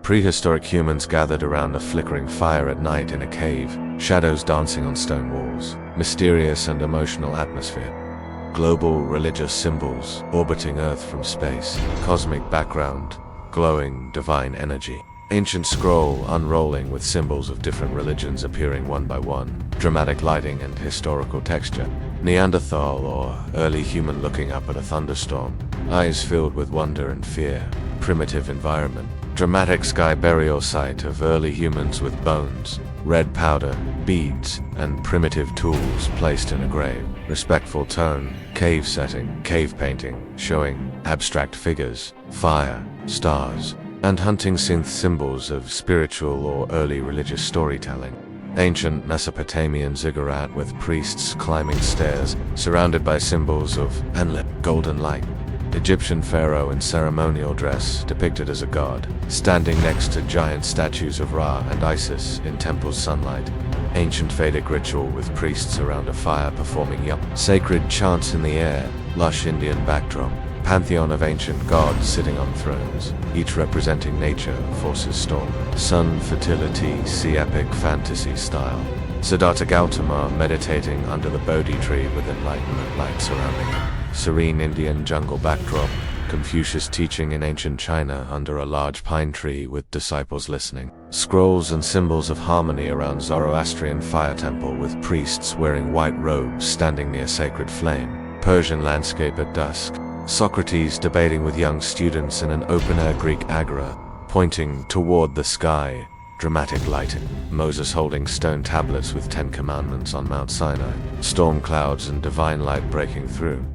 Prehistoric humans gathered around a flickering fire at night in a cave, shadows dancing on stone walls, mysterious and emotional atmosphere. Global religious symbols orbiting Earth from space, cosmic background, glowing divine energy. Ancient scroll unrolling with symbols of different religions appearing one by one, dramatic lighting and historical texture. Neanderthal or early human looking up at a thunderstorm, eyes filled with wonder and fear. Primitive environment. Dramatic sky burial site of early humans with bones, red powder, beads, and primitive tools placed in a grave. Respectful tone, cave setting, cave painting, showing abstract figures, fire, stars, and hunting synth symbols of spiritual or early religious storytelling. Ancient Mesopotamian ziggurat with priests climbing stairs, surrounded by symbols of Enlil, golden light. Egyptian pharaoh in ceremonial dress, depicted as a god, standing next to giant statues of Ra and Isis in temple's sunlight. Ancient Vedic ritual with priests around a fire performing sacred chants in the air, lush Indian backdrop. Pantheon of ancient gods sitting on thrones, each representing nature, forces storm. Sun, fertility, sea epic fantasy style. Siddhartha Gautama meditating under the Bodhi tree with enlightenment light surrounding him. Serene Indian jungle backdrop, Confucius teaching in ancient China under a large pine tree with disciples listening. Scrolls and symbols of harmony around Zoroastrian fire temple with priests wearing white robes standing near sacred flame. Persian landscape at dusk. Socrates debating with young students in an open-air Greek agora, pointing toward the sky. Dramatic lighting. Moses holding stone tablets with 10 commandments on Mount Sinai. Storm clouds and divine light breaking through.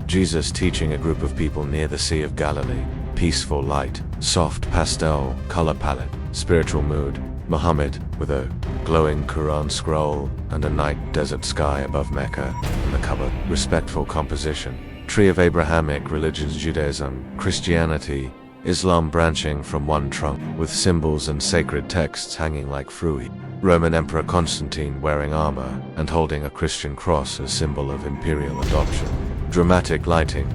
Jesus teaching a group of people near the Sea of Galilee. Peaceful light, soft pastel color palette, spiritual mood. Muhammad with a glowing Quran scroll and a night desert sky above Mecca and the Kaaba. Respectful composition. Tree of Abrahamic religions, Judaism, Christianity, Islam branching from one trunk, with symbols and sacred texts hanging like fruit. Roman Emperor Constantine wearing armor and holding a Christian cross as symbol of imperial adoption. Dramatic lighting.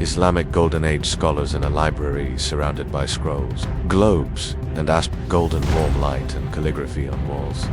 Islamic Golden Age scholars in a library surrounded by scrolls, globes, and golden warm light and calligraphy on walls.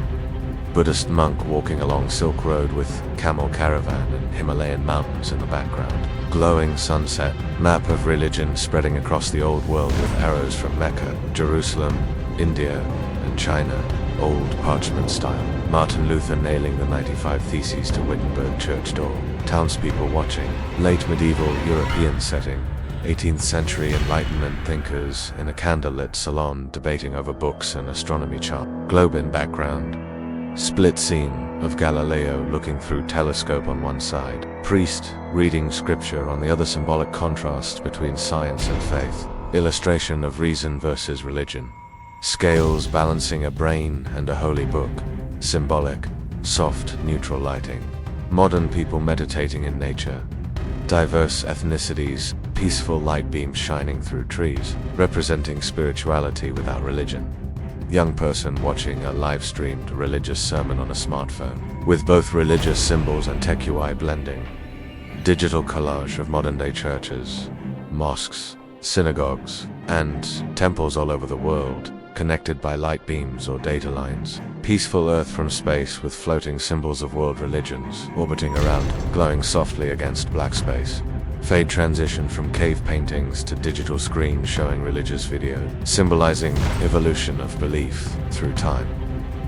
Buddhist monk walking along Silk Road with camel caravan and Himalayan mountains in the background. Glowing sunset, map of religion spreading across the old world with arrows from Mecca, Jerusalem, India, and China, old parchment style. Martin Luther nailing the 95 Theses to Wittenberg church door. Townspeople watching. Late medieval European setting. 18th century Enlightenment thinkers in a candlelit salon debating over books and astronomy chart. Globe in background. Split scene of Galileo looking through telescope on one side, priest reading scripture on the other. Symbolic contrast between science and faith, illustration of reason versus religion, scales balancing a brain and a holy book, symbolic, soft, neutral lighting, modern people meditating in nature, diverse ethnicities, peaceful light beams shining through trees, representing spirituality without religion. Young person watching a live-streamed religious sermon on a smartphone, with both religious symbols and tech UI blending. Digital collage of modern-day churches, mosques, synagogues, and temples all over the world, connected by light beams or data lines. Peaceful Earth from space with floating symbols of world religions, orbiting around, glowing softly against black space. Fade transition from cave paintings to digital screen showing religious video, symbolizing evolution of belief through time.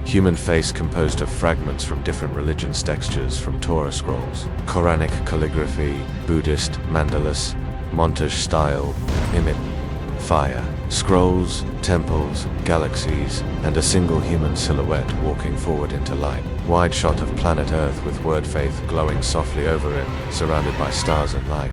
Human face composed of fragments from different religions, textures from Torah scrolls, Quranic calligraphy, Buddhist mandalas, montage style, fire, scrolls, temples, galaxies, and a single human silhouette walking forward into light. Wide shot of planet Earth with word faith glowing softly over it, surrounded by stars and light.